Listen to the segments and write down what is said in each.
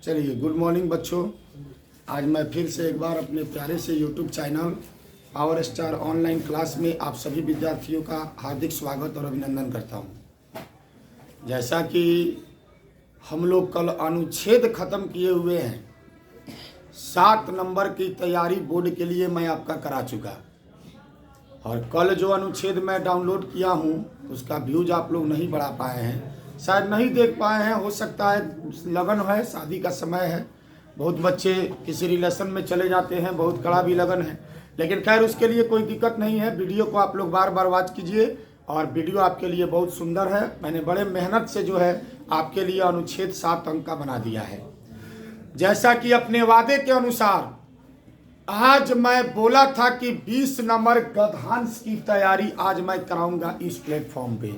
चलिए, good morning बच्चों। आज मैं फिर से एक बार अपने प्यारे से YouTube channel power star online class में आप सभी विद्यार्थियों का हार्दिक स्वागत और अभिनंदन करता हूं। जैसा कि हम लोग कल अनुच्छेद ख़त्म किए हुए हैं, 7 नंबर की तैयारी बोर्ड के लिए मैं आपका करा चुका। और कल जो अनुच्छेद मैं डाउनलोड किया हूं, उसका व्यूज आप लोग नहीं बढ़ा पाए हैं, शायद नहीं देख पाए हैं। हो सकता है लगन है, शादी का समय है, बहुत बच्चे किसी रिलेशन में चले जाते हैं, बहुत कड़ा भी लगन है। लेकिन खैर उसके लिए कोई दिक्कत नहीं है। वीडियो को आप लोग बार बार वॉच कीजिए और वीडियो आपके लिए बहुत सुंदर है। मैंने बड़े मेहनत से जो है आपके लिए अनुच्छेद 7 अंक का बना दिया है। जैसा कि अपने वादे के अनुसार आज मैं बोला था कि 20 नंबर गद्यांश की तैयारी आज मैं कराऊंगा इस प्लेटफॉर्म पे।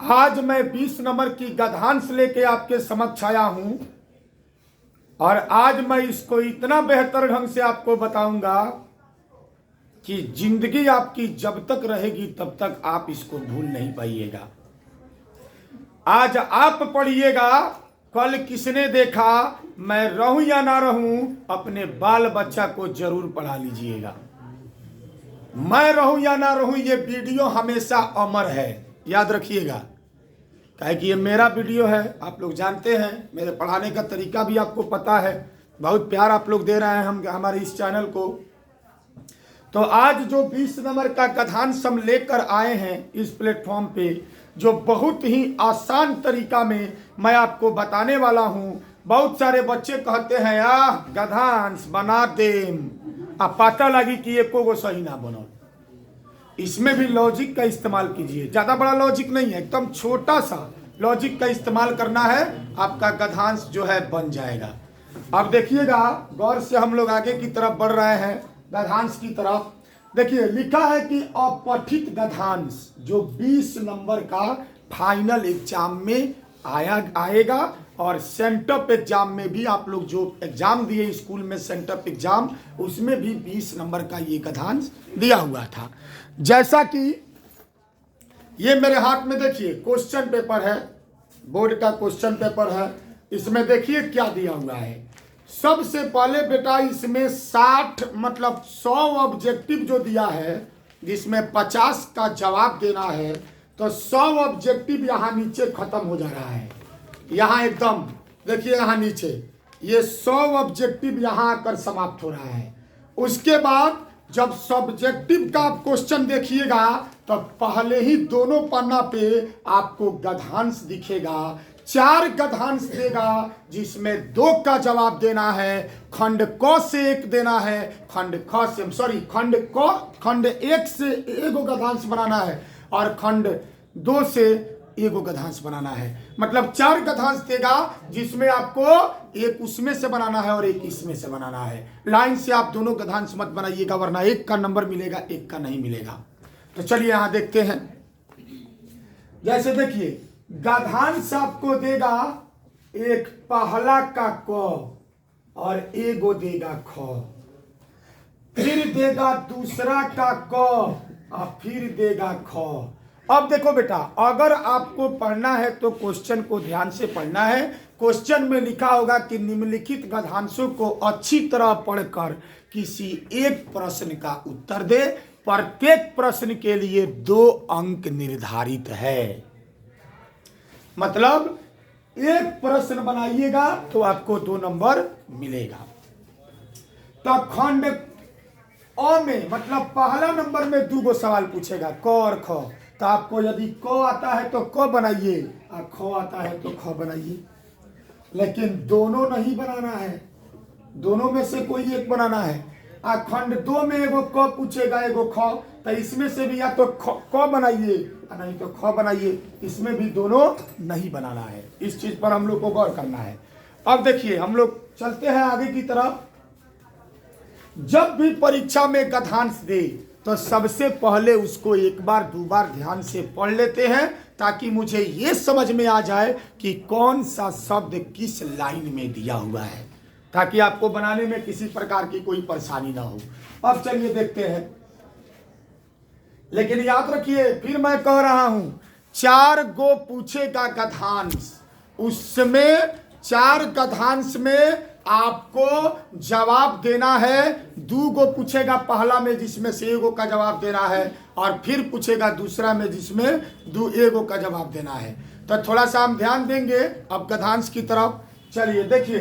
आज मैं 20 नंबर की गद्यांश लेके आपके समक्ष आया हूं और आज मैं इसको इतना बेहतर ढंग से आपको बताऊंगा कि जिंदगी आपकी जब तक रहेगी तब तक आप इसको भूल नहीं पाइएगा। आज आप पढ़िएगा, कल किसने देखा, मैं रहूं या ना रहूं, अपने बाल बच्चा को जरूर पढ़ा लीजिएगा। मैं रहूं या ना रहूं, ये वीडियो हमेशा अमर है, याद रखिएगा। काहे कि ये मेरा वीडियो है, आप लोग जानते हैं, मेरे पढ़ाने का तरीका भी आपको पता है। बहुत प्यार आप लोग दे रहे हैं हम हमारे इस चैनल को। तो आज जो 20 नंबर का गद्यांश हम लेकर आए हैं इस प्लेटफॉर्म पे, जो बहुत ही आसान तरीका में मैं आपको बताने वाला हूं। बहुत सारे बच्चे कहते हैं गद्यांश बना देम, अब पता लगी कि एको वो सही ना बनो। इसमें भी लॉजिक का इस्तेमाल कीजिए, ज्यादा बड़ा लॉजिक नहीं है, एकदम छोटा सा लॉजिक का इस्तेमाल करना है, आपका गद्यांश जो है बन जाएगा। अब देखिएगा गौर से, हम लोग आगे की तरफ बढ़ रहे हैं गद्यांश की तरफ। देखिए लिखा है कि अपठित गद्यांश जो 20 नंबर का फाइनल एग्जाम में आएगा और सेंटअप एग्जाम में भी, आप लोग जो एग्जाम दिए स्कूल में सेंटअप एग्जाम, उसमें भी 20 नंबर का ये गद्यांश दिया हुआ था। जैसा कि ये मेरे हाथ में देखिए क्वेश्चन पेपर है, बोर्ड का क्वेश्चन पेपर है। इसमें देखिए क्या दिया हुआ है। सबसे पहले बेटा इसमें 60 मतलब 100 ऑब्जेक्टिव जो दिया है, जिसमें 50 का जवाब देना है, तो 100 ऑब्जेक्टिव यहाँ नीचे खत्म हो जा रहा है। यहाँ एकदम देखिए, यहाँ नीचे ये 100 ऑब्जेक्टिव यहाँ आकर समाप्त हो रहा है। उसके बाद जब सब्जेक्टिव का आप क्वेश्चन देखिएगा तो पहले ही दोनों पन्ना पे आपको गद्यांश दिखेगा। 4 गद्यांश देगा, जिसमें 2 का जवाब देना है, खंड क से 1 देना है, खंड ख से खंड 1 से 1 गद्यांश बनाना है और खंड 2 से 1 गद्यांश बनाना है। मतलब 4 गद्यांश देगा, जिसमें आपको एक उसमें से बनाना है और एक इसमें से बनाना है। लाइन से आप दोनों गद्यांश मत बनाइएगा, वरना 1 का नंबर मिलेगा, 1 का नहीं मिलेगा। तो चलिए यहां देखते हैं। जैसे देखिए गद्यांश आपको देगा, एक पहला का क और एगो देगा ख, फिर देगा दूसरा का क और फिर देगा ख। अब देखो बेटा, अगर आपको पढ़ना है तो क्वेश्चन को ध्यान से पढ़ना है। क्वेश्चन में लिखा होगा कि निम्नलिखित गद्यांशों को अच्छी तरह पढ़कर किसी एक प्रश्न का उत्तर दे। प्रत्येक प्रश्न के लिए 2 अंक निर्धारित है। मतलब एक प्रश्न बनाइएगा तो आपको 2 नंबर मिलेगा। तो खंड अ में मतलब पहला नंबर में 2 सवाल पूछेगा, क और ख। तो आपको यदि क आता है तो क बनाइए और ख आता है तो ख बनाइए। लेकिन दोनों नहीं बनाना है, दोनों में से कोई एक बनाना है। खंड 2 में एगो क पूछेगा, एगो ख, तो इसमें से भी या तो क बनाइए नहीं तो ख बनाइए। इसमें भी दोनों नहीं बनाना है। इस चीज पर हम लोग को गौर करना है। अब देखिए हम लोग चलते हैं आगे की तरफ। जब भी परीक्षा में गद्यांश दे तो सबसे पहले उसको 1 बार 2 बार ध्यान से पढ़ लेते हैं, ताकि मुझे ये समझ में आ जाए कि कौन सा शब्द किस लाइन में दिया हुआ है, ताकि आपको बनाने में किसी प्रकार की कोई परेशानी ना हो। अब चलिए देखते हैं। लेकिन याद रखिए, फिर मैं कह रहा हूं, 4 गो पूछेगा गद्यांश उसमें 4 गद्यांश में आपको जवाब देना है। 2 गो पूछेगा पहला में, जिसमें से 1 का जवाब देना है, और फिर पूछेगा दूसरा में, जिसमें 1 का जवाब देना है। तो थोड़ा सा हम ध्यान देंगे अब गद्यांश की तरफ। चलिए देखिए,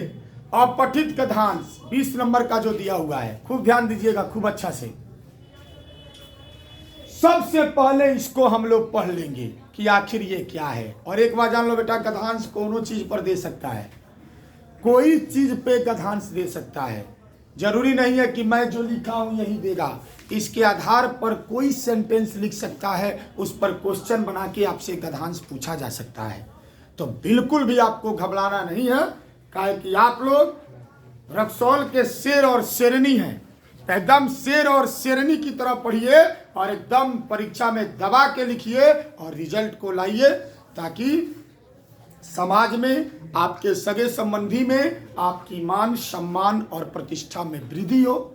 अपठित गद्यांश 20 नंबर का जो दिया हुआ है, खूब ध्यान दीजिएगा, खूब अच्छा से। सबसे पहले इसको हम लोग पढ़ लेंगे कि आखिर ये क्या है। और एक बार जान लो बेटा, गद्यांश कोनो चीज पर दे सकता है, कोई चीज पे गद्यांश दे सकता है। जरूरी नहीं है कि मैं जो लिखा हूं यही देगा। इसके आधार पर कोई सेंटेंस लिख सकता है, उस पर क्वेश्चन बना के आपसे गद्यांश पूछा जा सकता है। तो बिल्कुल भी आपको घबराना नहीं है, काहे कि आप लोग रक्सौल के शेर और शेरनी हैं। एकदम शेर और शेरनी की तरह पढ़िए और एकदम परीक्षा में दबा के लिखिए और रिजल्ट को लाइए, ताकि समाज में, आपके सगे संबंधी में आपकी मान सम्मान और प्रतिष्ठा में वृद्धि हो।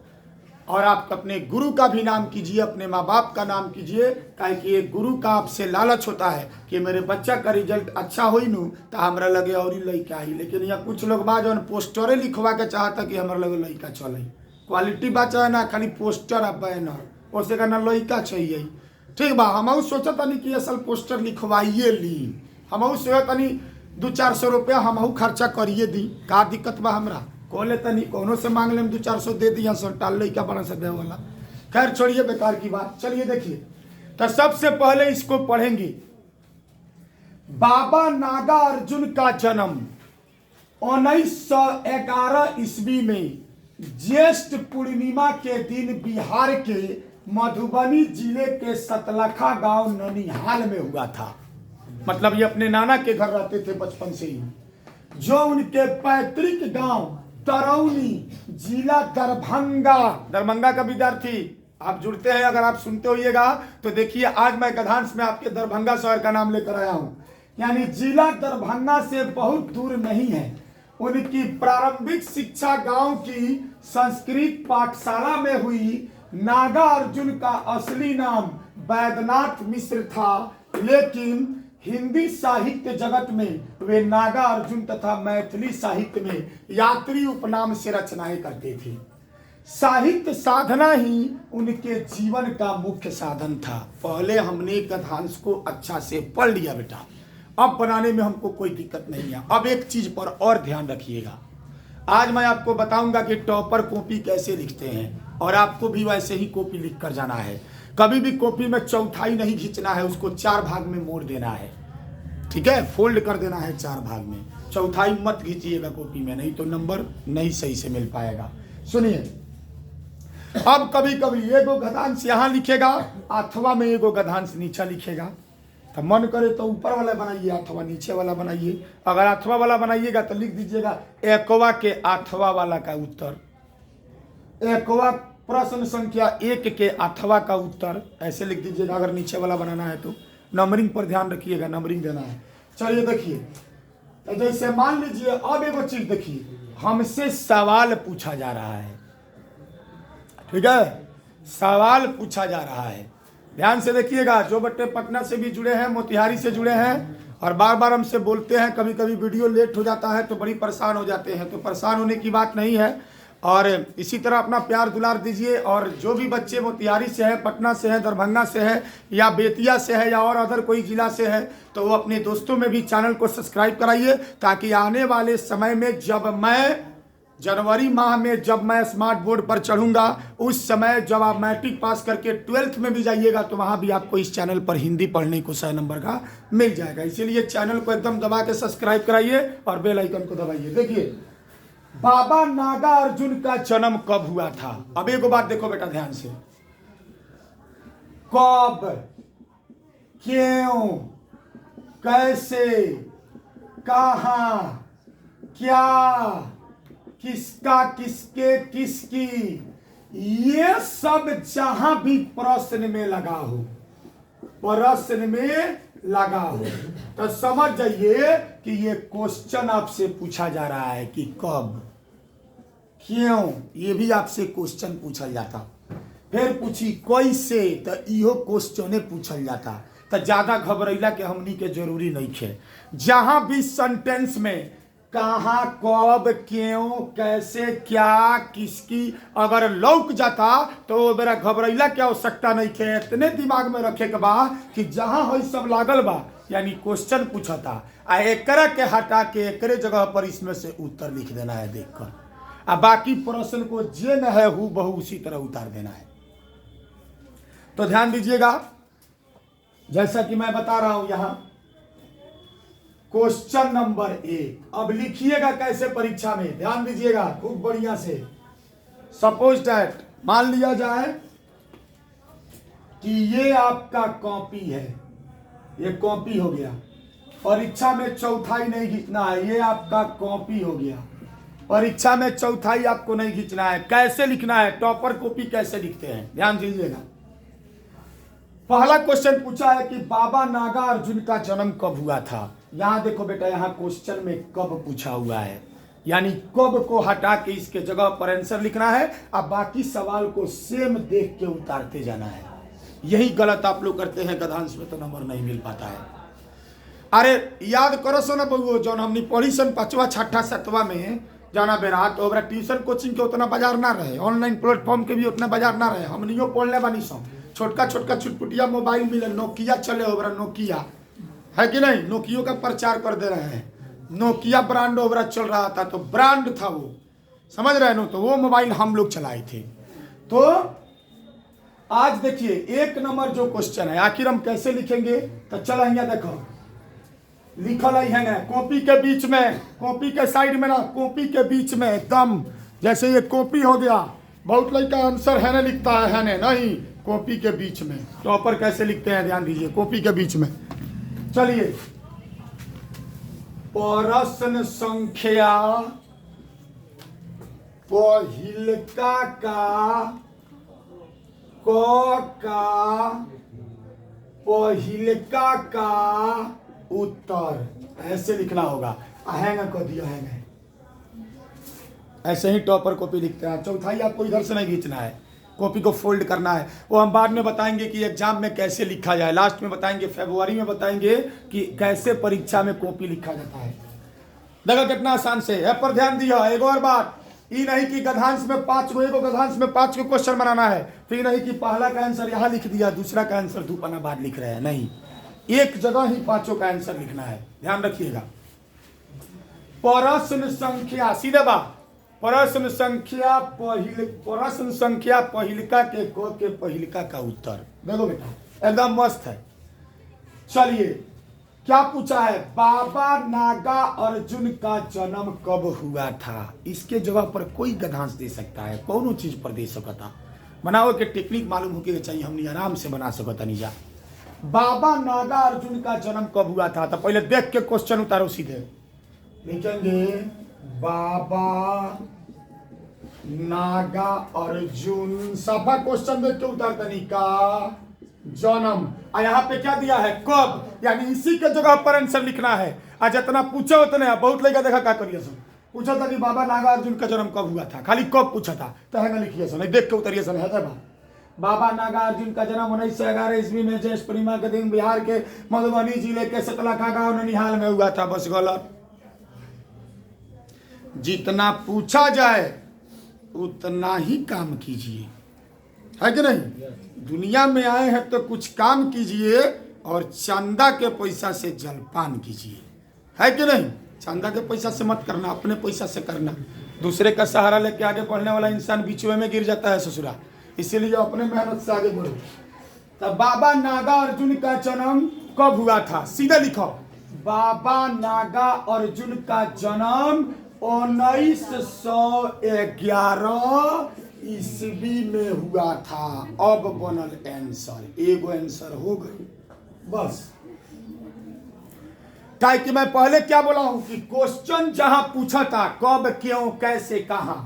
और आप अपने गुरु का भी नाम कीजिए, अपने माँ बाप का नाम कीजिए, काहे कि एक गुरु का आपसे लालच होता है कि मेरे बच्चा का रिजल्ट अच्छा हो नू तो हमरा लगे और ही लड़का ही। लेकिन यहाँ कुछ लोग बा जो पोस्टरे लिखवा के चाहता कि हमारा लगे लड़का चले। क्वालिटी बचा है ना, खाली पोस्टर आ बैनर, उसे का ना लड़का चाहिए। ठीक बा, हम सोचा तनी कि असल पोस्टर लिखवाइए ली, हम सोचा तनी 200-400 रुपया हम खर्चा करिए दी, का दिक्कत बा हमरा? कोले तनी कोनो से मांग ले 200-400 दे दिया, सो टाल लड़का बड़ा सा दे वाला। खैर छोड़िए बेकार की बात। चलिए देखिए, तो सबसे पहले इसको पढ़ेंगे। बाबा नागा अर्जुन का जन्म 1911 ईस्वी में ज्येष्ठ पूर्णिमा के दिन बिहार के मधुबनी जिले के सतलखा गांव ननिहाल में हुआ था। मतलब ये अपने नाना के घर रहते थे बचपन से ही, जो उनके पैतृक गांव तरौनी, जिला दरभंगा का विद्यार्थी आप जुड़ते हैं, अगर आप सुनते होइएगा तो देखिए, आज मैं गद्यांश में आपके दरभंगा शहर का नाम लेकर आया हूं। यानी जिला दरभंगा से बहुत दूर नहीं है। उनकी प्रारंभिक शिक्षा गांव की संस्कृत पाठशाला में हुई। नागा अर्जुन का असली नाम बैद्यनाथ मिश्र था, लेकिन हिंदी साहित्य जगत में वे नागा अर्जुन तथा मैथिली साहित्य में यात्री उपनाम से रचनाएं करते थे। साहित्य साधना ही उनके जीवन का मुख्य साधन था। पहले हमने गद्यांश को अच्छा से पढ़ लिया बेटा, अब बनाने में हमको कोई दिक्कत नहीं है। अब एक चीज पर और ध्यान रखिएगा, आज मैं आपको बताऊंगा कि टॉपर कॉपी कैसे लिखते हैं, और आपको भी वैसे ही कॉपी लिख कर जाना है। कभी भी कॉपी में चौथाई नहीं खींचना है, उसको 4 भाग में मोड़ देना है। ठीक है, फोल्ड कर देना है 4 भाग में। चौथाई मत खींचिएगा कॉपी में, नहीं तो नंबर नहीं सही से मिल पाएगा। सुनिए, अब कभी कभी एगो गद्यांश यहाँ लिखेगा, अथवा में एगो गद्यांश नीचे लिखेगा। तो मन करे तो ऊपर वाला बनाइए, अथवा नीचे वाला बनाइए। अगर अथवा वाला बनाइएगा तो लिख दीजिएगा एकवा के अथवा वाला का उत्तर, एकवा प्रश्न संख्या 1 के अथवा का उत्तर, ऐसे लिख दीजिएगा। अगर नीचे वाला बनाना है तो नंबरिंग पर ध्यान रखिएगा, नंबरिंग देना है। चलिए देखिए, तो जैसे मान लीजिए, अब एगो चीज देखिए, हमसे सवाल पूछा जा रहा है। ठीक है, सवाल पूछा जा रहा है, ध्यान से देखिएगा। जो बच्चे पटना से भी जुड़े हैं, मोतिहारी से जुड़े हैं और बार बार हमसे बोलते हैं, कभी कभी वीडियो लेट हो जाता है तो बड़ी परेशान हो जाते हैं, तो परेशान होने की बात नहीं है। और इसी तरह अपना प्यार दुलार दीजिए। और जो भी बच्चे मोतिहारी से है, पटना से है, दरभंगा से है, या बेतिया से है, या और अदर कोई जिला से है, तो वो अपने दोस्तों में भी चैनल को सब्सक्राइब कराइए, ताकि आने वाले समय में जब मैं जनवरी माह में जब मैं स्मार्ट बोर्ड पर चढ़ूंगा, उस समय जब आप मैट्रिक पास करके 12th में भी जाइएगा तो वहां भी आपको इस चैनल पर हिंदी पढ़ने को 100 नंबर का मिल जाएगा। इसीलिए चैनल को एकदम दबा के सब्सक्राइब कराइए और बेल आइकन को दबाइए। देखिए, बाबा नागा अर्जुन का जन्म कब हुआ था? अब एक बात देखो बेटा ध्यान से, कब, क्यों, कैसे, कहां, क्या, किसका, किसके, किसकी, ये सब जहां भी प्रश्न में लगा हो, प्रश्न में लगा हो, तो समझ जाइए कि ये क्वेश्चन आपसे पूछा जा रहा है कि कब, क्यों, ये भी आपसे क्वेश्चन पूछल जाता। फिर पूछी कैसे, तो इहो क्वेश्चन पूछल जाता। तो ज्यादा घबराइला के हमनी के जरूरी नहीं है। जहां भी सेंटेंस में कहाँ, कब, क्यों, कैसे, क्या, किसकी अगर लौक जाता तो वो मेरा घबराइला की आवश्यकता नहीं है। इतने दिमाग में रखे के बा कि जहां हो सब लागल बा यानी क्वेश्चन पूछता आ एकरा के हटा के एकरे जगह पर इसमें से उत्तर लिख देना है देखकर, आ बाकी प्रश्न को जे न है हु बहु उसी तरह उतार देना है। तो ध्यान दीजिएगा, जैसा कि मैं बता रहा हूं यहां क्वेश्चन नंबर 1। अब लिखिएगा कैसे परीक्षा में, ध्यान दीजिएगा खूब बढ़िया से। सपोज दैट मान लिया जाए कि ये आपका कॉपी है, ये कॉपी हो गया, परीक्षा में चौथाई नहीं खींचना है, ये आपका कॉपी हो गया, परीक्षा में चौथाई आपको नहीं खींचना है। कैसे लिखना है, टॉपर कॉपी कैसे लिखते हैं, ध्यान दीजिएगा। पहला क्वेश्चन पूछा है कि बाबा नागार्जुन का जन्म कब हुआ था। यहां देखो बेटा, यहां क्वेश्चन में कब पूछा हुआ है, यानी कब को हटा के इसके जगह पर आंसर लिखना है। अब बाकी सवाल को सेम देख के उतारते जाना है। यही गलत आप लोग करते हैं, गधांश में तो नंबर नहीं मिल पाता है। अरे याद करो सो ना बउओ, जौन हमने पढ़ी सन 5वां 6ठा 7वां में जाना बेरा, तो ओकरा ट्यूशन कोचिंग के उतना बाजार ना रहे, ऑनलाइन प्लेटफॉर्म के भी उतना बाजार ना रहे। हमनियो पढ़ने बानी सब, छोटका छोटका छुटपुटिया मोबाइल मिले, नोकिया चले, ओबरा नोकिया है कि नहीं, नोकियो का प्रचार कर दे रहे हैं, नोकिया ब्रांड ओबरा चल रहा था, तो ब्रांड था वो, समझ रहे हो, तो वो मोबाइल हम लोग चलाए थे। तो आज देखिए 1 नंबर जो क्वेश्चन है, आखिर हम कैसे लिखेंगे, तो चल यहाँ देखो लिखल है ना, कॉपी के बीच में, कॉपी के साइड में ना, कॉपी के बीच में एकदम, जैसे ये कॉपी हो गया, बहुत लड़का आंसर है ना लिखता है ना, नहीं, कॉपी के बीच में। टॉपर कैसे लिखते हैं ध्यान दीजिए, कॉपी के बीच में। चलिए, प्रश्न संख्या पहिलका का पहिलका का उत्तर ऐसे लिखना होगा। हैंगा को दिया है, ऐसे ही टॉपर कॉपी लिखते हैं। चौथाई आपको इधर से नहीं खींचना है, कॉपी को फोल्ड करना है। वो हम बाद में बताएंगे कि एग्जाम में कैसे लिखा जाए, लास्ट में बताएंगे, फरवरी में बताएंगे कि कैसे परीक्षा में कॉपी लिखा जाता है। देखो कितना आसान से है, पर ध्यान दिया। एक और बात, ये नहीं कि गधांश में 5 को गधांश में 5 को क्वेश्चन बनाना है, तो ये नहीं कि पहला का आंसर यहाँ लिख दिया, दूसरा का आंसर 2 पन्ना बाद लिख रहे हैं, नहीं, एक जगह ही 5 का आंसर लिखना है, ध्यान रखिएगा। प्रश्न संख्या सीधे बात, प्रश्न संख्या पहिलका के पहिलका का उत्तर देखो बेटा, एकदम मस्त है। चलिए, क्या पूछा है, बाबा नागा अर्जुन का जन्म कब हुआ था। इसके जवाब पर कोई गधांश दे सकता है, कौनो चीज पर दे सकता, बनाओ के टेक्निक मालूम होके चाहिए, हमने आराम से बना सकता नीजा। बाबा नागा अर्जुन का जन्म कब हुआ था, तो पहले देख के क्वेश्चन उतारो, सीधे लिखेंगे बाबा नागा अर्जुन, सफा क्वेश्चन देख के उतारता नहीं का जन्म, और यहाँ पे क्या दिया है, कब, यानी इसी के जगह पर आंसर लिखना है। आज जितना पूछो उतने, बहुत लड़का देखा क्या करिए सो, पूछा था कि बाबा नागा अर्जुन का जन्म कब हुआ था, खाली कब पूछा था, तो है ना लिखिए सो, नहीं देख के उतरिए सो, है बाबा नागा अर्जुन का जन्म 1911 ईस्वी में ज्येष्ठ पूर्णिमा के दिन बिहार के मधुबनी जिले के सतलखा गांव ननिहाल में हुआ था। बस गलत, जितना पूछा जाए उतना ही काम कीजिए, है कि नहीं। दुनिया में आए हैं तो कुछ काम कीजिए और चंदा के पैसा से जलपान कीजिए, है कि नहीं। चंदा के पैसा से मत करना, अपने पैसा से करना। दूसरे का सहारा लेके आगे बढ़ने वाला इंसान बीचवे में गिर जाता है ससुरा, इसीलिए अपने मेहनत से आगे बढ़ो। तब बाबा नागा अर्जुन का जन्म कब हुआ था, सीधे लिखो, बाबा नागा अर्जुन का जन्म 1911 ईस्वी में हुआ था। अब बनल आंसर, एगो आंसर हो गई बस। क्या कि मैं पहले क्या बोला हूं कि क्वेश्चन जहां पूछा था कब, क्यों, कैसे, कहां,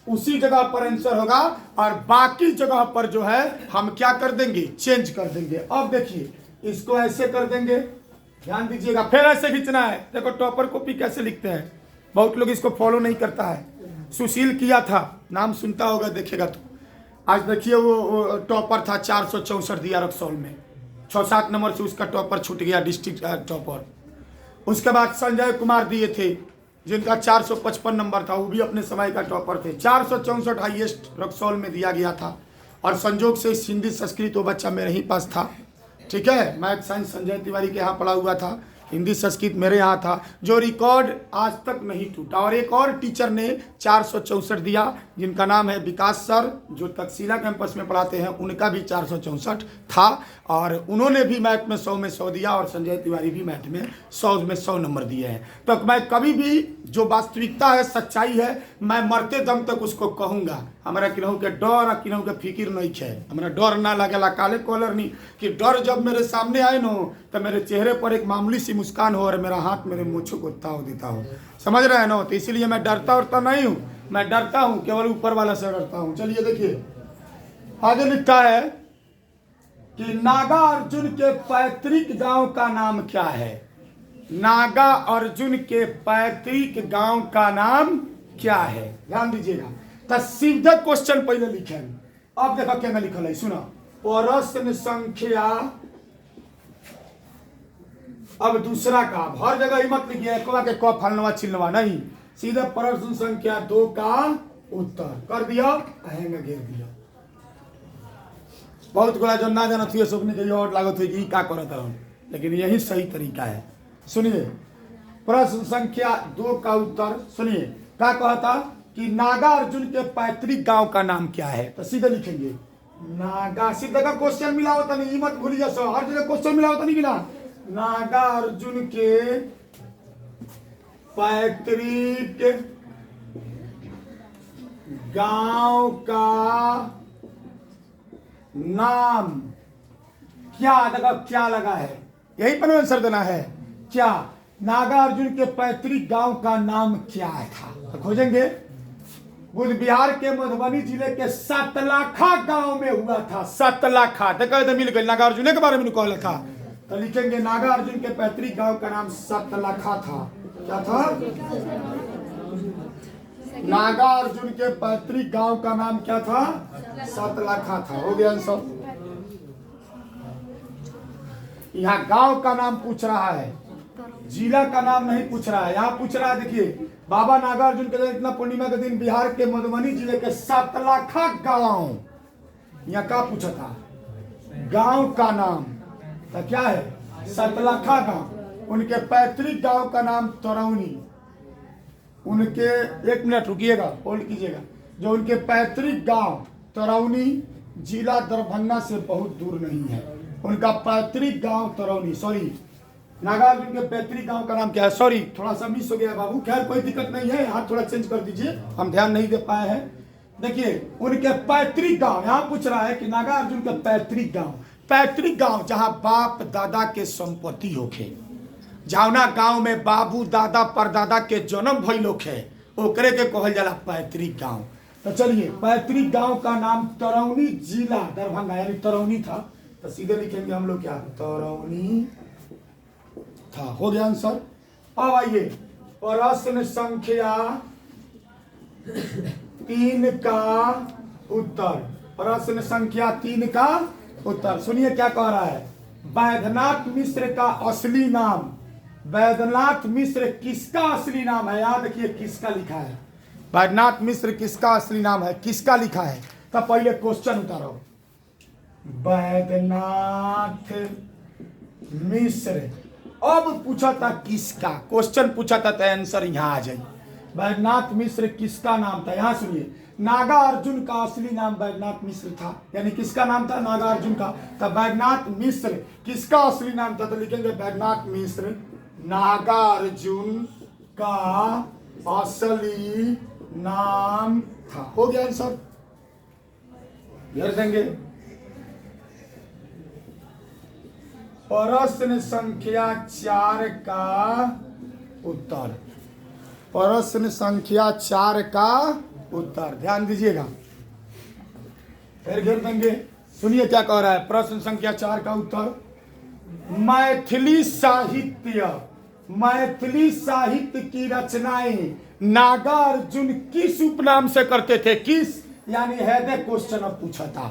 उसी जगह पर आंसर होगा, और बाकी जगह पर जो है हम क्या कर देंगे, चेंज कर देंगे। अब देखिए, इसको ऐसे कर देंगे, ध्यान दीजिएगा, फिर ऐसे खींचना है। देखो टॉपर कॉपी कैसे लिखते हैं, बहुत लोग इसको फॉलो नहीं करता है। सुशील किया था, नाम सुनता होगा, देखेगा तो। आज देखिए वो टॉपर था, 464 दिया रक्सौल में, 6-7 नंबर से उसका टॉपर छूट गया, डिस्ट्रिक्ट टॉपर। उसके बाद संजय कुमार दिए थे जिनका 455 नंबर था, वो भी अपने समय का टॉपर थे। 464 हाईएस्ट रक्सौल में दिया गया था। और संजोग से हिंदी संस्कृत वो बच्चा मेरे ही पास था, ठीक है। मैथ साइंस संजय तिवारी के यहाँ पढ़ा हुआ था, हिंदी संस्कृत मेरे यहाँ था, जो रिकॉर्ड आज तक नहीं टूटा। और एक और टीचर ने 464 दिया जिनका नाम है विकास सर, जो तकसीला कैंपस में पढ़ाते हैं, उनका भी 464 था। और उन्होंने भी मैथ में 100 में 100 दिया, और संजय तिवारी भी मैथ में 100 में 100 नंबर दिए हैं। तो मैं कभी भी जो वास्तविकता है, सच्चाई है, मैं मरते दम तक उसको कहूँगा। हमारा किन्हों के डर और किन्हों के फिक्र नहीं है, हमारा डर ना लगेला काले कॉलर नहीं कि डर जब मेरे सामने आए नो तो मेरे चेहरे पर एक मामूली सी मुस्कान हो और मेरा हाथ मेरे मूँछों को ताव देता हो, समझ रहे हैं ना। तो इसीलिए मैं डरता उड़ता नहीं हूँ, मैं डरता हूँ केवल ऊपर वाला से डरता हूँ। चलिए देखिए आगे लिखा है कि नागा अर्जुन के पैतृक गांव का नाम क्या है। नागा अर्जुन के पैतृक गांव का नाम क्या है, ध्यान दीजिएगा। तो सीधा क्वेश्चन पहले लिखे, अब देखो क्या लिखल है, सुनो। प्रश्न संख्या, अब दूसरा काम, हर जगह ही मत लिखिए के क फलनवा चिल्लवा नहीं, सीधे प्रश्न संख्या 2 का उत्तर कर दिया, अहेंगे घेर दिया। बहुत गोला जो ना जाना थी सुखने के लिए और लागत हुई कि का करत रहूं, लेकिन यही सही तरीका है। सुनिए प्रश्न संख्या 2 का उत्तर सुनिए, क्या कहता कि नागा अर्जुन के पैतृक गांव का नाम क्या है। तो सीधे लिखेंगे नागा, सीधे का क्वेश्चन मिला होता नहीं, मत भूलिए सर, हर जगह क्वेश्चन मिला होता नहीं मिला। नागा अर्जुन के पैतृक गांव का नाम क्या, देखो क्या लगा है, यही पर आंसर देना है। क्या नागा अर्जुन के पैतृक गांव का नाम क्या था, तो खोजेंगे। बुध बिहार के मधुबनी जिले के सतलाखा गांव में हुआ था। सतलाखा देखो तो मिल गई, नागा अर्जुन के बारे में कहला था, तो लिखेंगे नागा अर्जुन के पैतृक गांव का नाम सतलाखा था। क्या था, नागा अर्जुन के पैतृक गांव का नाम क्या था, सतलाखा था। हो गया आंसर। यहाँ गांव का नाम पूछ रहा है, जिला का नाम नहीं पूछ रहा है। यहाँ पूछ रहा है, देखिए बाबा नागा अर्जुन के इतना पूर्णिमा के दिन बिहार के मधुबनी जिले के सतलाखा गांव, यहाँ क्या पूछा था, गांव का नाम, तो क्या है सतलाखा गांव। उनके पैतृक गांव का नाम तरौनी, उनके, एक मिनट रुकिएगा, होल्ड कीजिएगा, जो उनके पैतृक गांव तरौनी जिला दरभंगा से बहुत दूर नहीं है। उनका पैतृक गांव तरौनी, सॉरी नागा अर्जुन के पैतृक गांव का नाम क्या है, सॉरी थोड़ा सा मिस हो गया बाबू, खैर कोई दिक्कत नहीं है, यहाँ थोड़ा चेंज कर दीजिए, हम ध्यान नहीं दे पाए हैं। देखिए उनके पैतृक गांव, यहाँ पूछ रहा है कि नागा अर्जुन के पैतृक गांव जहाँ बाप दादा के संपत्ति होखे, जावना गांव में बाबू दादा परदादा के जन्म भइल होखे, ओकरे के कहल जाला पैतृक गांव। तो चलिए पैतृक गांव का नाम तरौनी जिला दरभंगा, यानी तरौनी था, तो सीधे लिखेंगे हम लोग क्या, तरौनी था। हो गया आंसर। अब आइए प्रश्न संख्या 3 का उत्तर, प्रश्न संख्या 3 का उत्तर सुनिए क्या कह रहा है। वैद्यनाथ मिश्र का असली नाम, वैद्यनाथ मिश्र किसका असली नाम है, याद देखिए किसका लिखा है, वैद्यनाथ मिश्र किसका असली नाम है, किसका लिखा है। तो पहले क्वेश्चन उतारो, वैद्यनाथ मिश्र, अब पूछा था किसका, क्वेश्चन पूछा था तो आंसर यहाँ आ जाए। वैद्यनाथ मिश्र किसका नाम था, यहाँ सुनिए, नागा अर्जुन का असली नाम वैद्यनाथ मिश्र था, यानी किसका नाम था, नागा अर्जुन का। तो वैद्यनाथ मिश्र किसका असली नाम था, तो लिखेंगे वैद्यनाथ मिश्र नागा अर्जुन का असली नाम था। हो गया आंसर, घेर देंगे। प्रश्न संख्या 4 का उत्तर, प्रश्न संख्या 4 का उत्तर ध्यान दीजिएगा, फिर घेर देंगे। सुनिए क्या कह रहा है, प्रश्न संख्या 4 का उत्तर, मैथिली साहित्य की रचनाएं नागा अर्जुन किस उपनाम से करते थे, किस, यानी है क्वेश्चन अब पूछा था,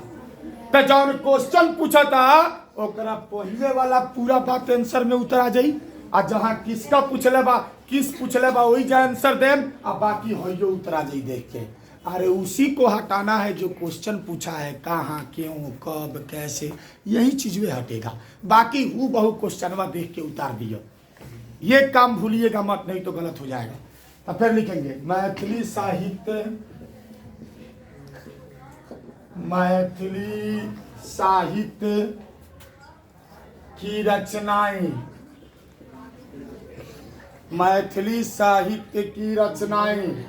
तो जौन क्वेश्चन पूछा था ओकरा पहले वाला पूरा बात आंसर में उतर आ जाई। आ जहाँ किसका पूछले बा किस पूछले बा वही जा आंसर देम, आ बाकी होइयो उतर आ जाई देख के। अरे उसी को हटाना है जो क्वेश्चन पूछा है, कहाँ, क्यों, कब, कैसे, यही चीज में हटेगा। बाकी वो बहु क्वेश्चन देख के उतार दियो, ये काम भूलिएगा मत, नहीं तो गलत हो जाएगा। तो फिर लिखेंगे मैथिली साहित्य, मैथिली साहित्य की रचनाएं, मैथिली साहित्य की रचनाएं,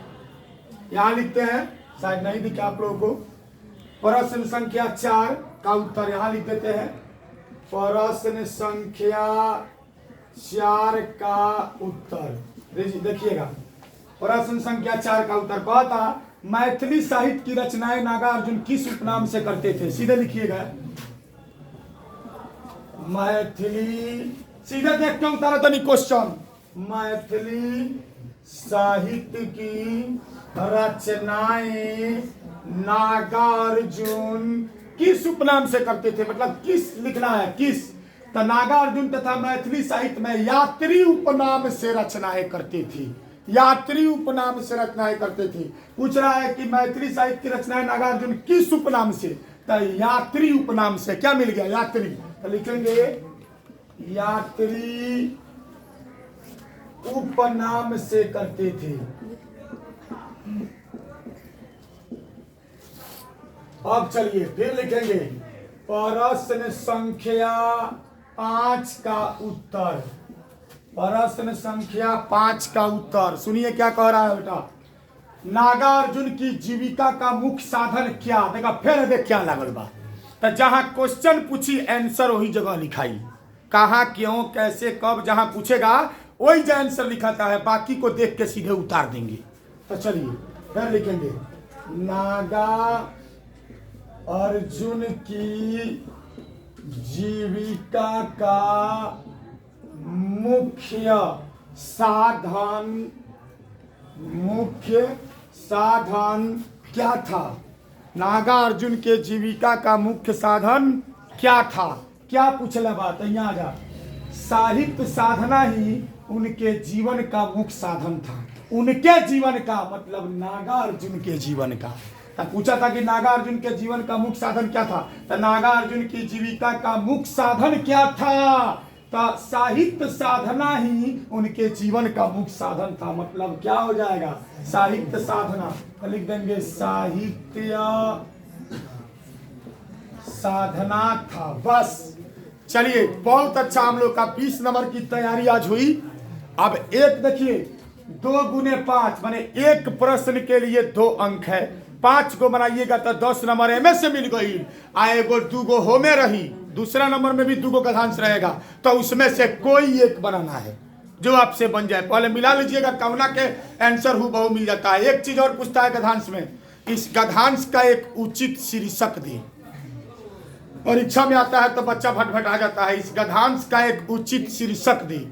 यहां लिखते हैं, शायद नहीं दिखा आप लोगों को। प्रश्न संख्या 4 का उत्तर यहां लिख देते हैं। प्रश्न संख्या 4 का उत्तर देखिएगा। प्रश्न संख्या 4 का उत्तर कहता मैथिली साहित्य की रचनाएं नागार्जुन किस उपनाम से करते थे? सीधे लिखिएगा, मैथिली, सीधे देख के उतारा तो नहीं क्वेश्चन। मैथिली साहित्य की रचनाएं नागार्जुन किस उपनाम से करते थे, मतलब किस लिखना है, किस। तो नागार्जुन तथा मैथिली साहित्य में यात्री उपनाम से रचनाएं करते थे, यात्री उपनाम से रचनाएं करते थे। पूछ रहा है कि मैथिली साहित्य की रचनाएं नागार्जुन किस उपनाम से, तो यात्री उपनाम से। क्या मिल गया? यात्री। तो लिखेंगे यात्री उपनाम से करते थे। अब चलिए फिर लिखेंगे प्रश्न संख्या 5 का उत्तर। प्रश्न संख्या 5 का उत्तर सुनिए क्या कह रहा है बेटा। नागार्जुन की जीविका का मुख्य साधन क्या? देखा फिर देख क्या लागल बा। तो जहां क्वेश्चन पूछी आंसर वही जगह लिखाई, कहा, क्यों, कैसे, कब, जहां पूछेगा वही जो आंसर लिखाता है, बाकी को देख के सीधे उतार देंगे। तो चलिए फिर लिखेंगे नागार्जुन की जीविका का मुख्य साधन क्या था? नागार्जुन के जीविका का मुख्य साधन क्या था? क्या पूछला बात यहाँ आ जा। साहित्य साधना ही उनके जीवन का मुख्य साधन था। उनके जीवन का मतलब नागार्जुन के जीवन का। तो पूछा था कि नागार्जुन के जीवन का मुख्य साधन क्या था, तो नागार्जुन की जीविका का मुख्य साधन क्या था? तो साहित्य साधना ही उनके जीवन का मुख्य साधन था। मतलब क्या हो जाएगा? साहित्य साधना। तो लिख देंगे साहित्य साधना था। बस चलिए बहुत अच्छा, हम लोग का 20 नंबर की तैयारी आज हुई। अब एक देखिए 2 गुने 5 माने एक प्रश्न के लिए 2 अंक है। 5 को बनाइएगा तो 10 नंबर एमए से मिल गई। आएगो 2 गो हो में रही, दूसरा नंबर में भी 2 गो गधांश रहेगा, तो उसमें से कोई एक बनाना है जो आपसे बन जाए। पहले मिला लीजिएगा, कवना के आंसर हु बहु मिल जाता है। एक चीज और पूछता है गधांश में, इस गधांश का एक उचित शीर्षक दी। परीक्षा में आता है तो बच्चा भटभट आ जाता है। इस गधांश का एक उचित शीर्षक दी।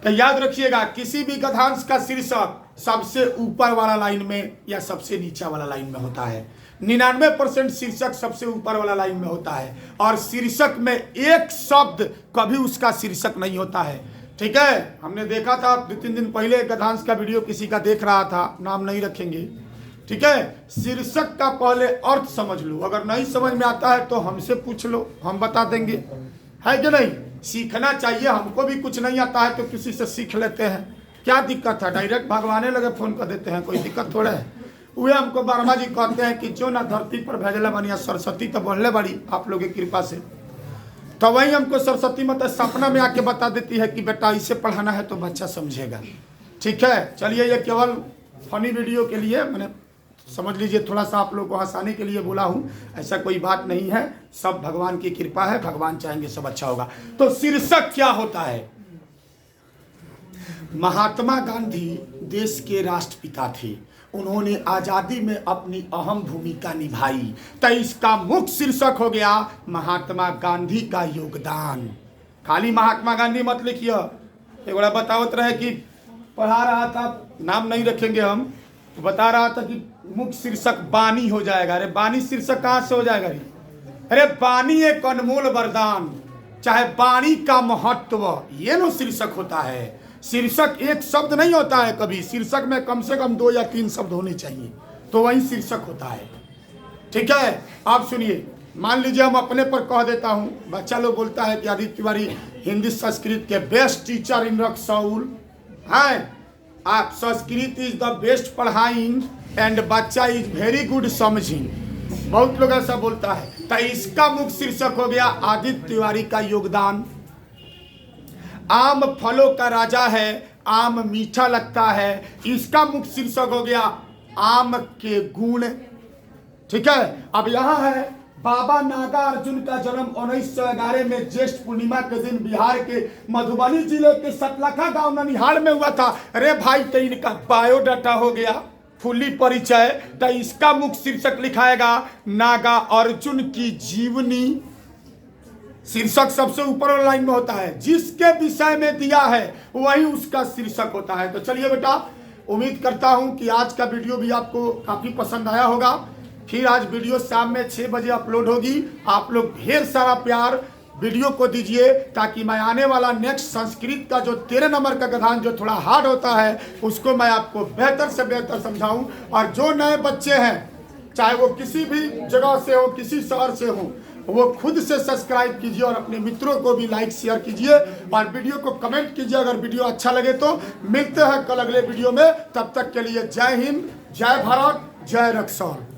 तो याद रखिएगा किसी भी गधांश का शीर्षक सबसे ऊपर वाला लाइन में या सबसे नीचे वाला लाइन में होता है। 99% शीर्षक सबसे ऊपर वाला लाइन में होता है, और शीर्षक में एक शब्द कभी उसका शीर्षक नहीं होता है। ठीक है, हमने देखा था 2-3 दिन पहले गधांश का वीडियो किसी का देख रहा था, नाम नहीं रखेंगे। ठीक है, शीर्षक का पहले अर्थ समझ लो, अगर नहीं समझ में आता है तो हमसे पूछ लो, हम बता देंगे, है कि नहीं। सीखना चाहिए, हमको भी कुछ नहीं आता है तो किसी से सीख लेते हैं, क्या दिक्कत है। डायरेक्ट भगवाने लगे फोन कर देते हैं, कोई दिक्कत थोड़ा है। वे हमको वर्मा जी कहते हैं कि जो ना धरती पर भेजले बनिया सरस्वती तो बढ़ले बड़ी आप लोगों की कृपा से। तो वही हमको सरस्वती मतलब सपना में आके बता देती है कि बेटा इसे पढ़ाना है तो बच्चा समझेगा। ठीक है, चलिए ये केवल फनी वीडियो के लिए मैंने समझ लीजिए, थोड़ा सा आप लोग को हंसाने के लिए बोला हूँ, ऐसा कोई बात नहीं है। सब भगवान की कृपा है, भगवान चाहेंगे सब अच्छा होगा। तो शीर्षक क्या होता है? महात्मा गांधी देश के राष्ट्रपिता थे, उन्होंने आजादी में अपनी अहम भूमिका निभाई। तो इसका मुख्य शीर्षक हो गया महात्मा गांधी का योगदान। खाली महात्मा गांधी मत लिखिए, एक बड़ा बतावत रहे कि पढ़ा रहा था, नाम नहीं रखेंगे हम, तो बता रहा था कि मुख्य शीर्षक बानी हो जाएगा। अरे बानी शीर्षक कहाँ से हो जाएगा रे? अरे वाणी एक अनमोल वरदान, चाहे वाणी का महत्व, ये नो शीर्षक होता है। शीर्षक एक शब्द नहीं होता है, कभी शीर्षक में कम से कम 2 या 3 शब्द होने चाहिए, तो वही शीर्षक होता है। ठीक है, आप सुनिए, मान लीजिए हम अपने पर कह देता हूं, बच्चा लोग बोलता है कि आदित्य तिवारी हिंदी संस्कृत के बेस्ट टीचर इन रक्सौल हैं, आप संस्कृत इज द बेस्ट पढ़ाइंग एंड बच्चा इज वेरी गुड समझिंग, बहुत लोग ऐसा बोलता है। तो इसका मुख्य शीर्षक हो गया आदित्य तिवारी का योगदान। आम फलों का राजा है, आम मीठा लगता है, इसका मुख्य शीर्षक हो गया आम के गुण। ठीक है, अब यहाँ है बाबा नागार्जुन का जन्म 1911 में ज्येष्ठ पूर्णिमा के दिन बिहार के मधुबनी जिले के सतलखा गांव ननिहाल में हुआ था। अरे भाई, तो इनका बायोडाटा हो गया, फुल्ली परिचय। तो इसका मुख्य शीर्षक लिखाएगा नागा अर्जुन की जीवनी। शीर्षक सबसे ऊपर वाला लाइन में होता है, जिसके विषय में दिया है वही उसका शीर्षक होता है। तो चलिए बेटा, उम्मीद करता हूं कि आज का वीडियो भी आपको काफी पसंद आया होगा। फिर आज वीडियो शाम में 6 बजे अपलोड होगी। आप लोग ढेर सारा प्यार वीडियो को दीजिए, ताकि मैं आने वाला नेक्स्ट संस्कृत का जो 13 नंबर का गधान जो थोड़ा हार्ड होता है, उसको मैं आपको बेहतर से बेहतर समझाऊं। और जो नए बच्चे हैं, चाहे वो किसी भी जगह से हो, किसी शहर से हो, वो खुद से सब्सक्राइब कीजिए और अपने मित्रों को भी लाइक शेयर कीजिए और वीडियो को कमेंट कीजिए अगर वीडियो अच्छा लगे तो। मिलते हैं कल अगले वीडियो में, तब तक के लिए जय हिंद, जय भारत, जय रक्सौल।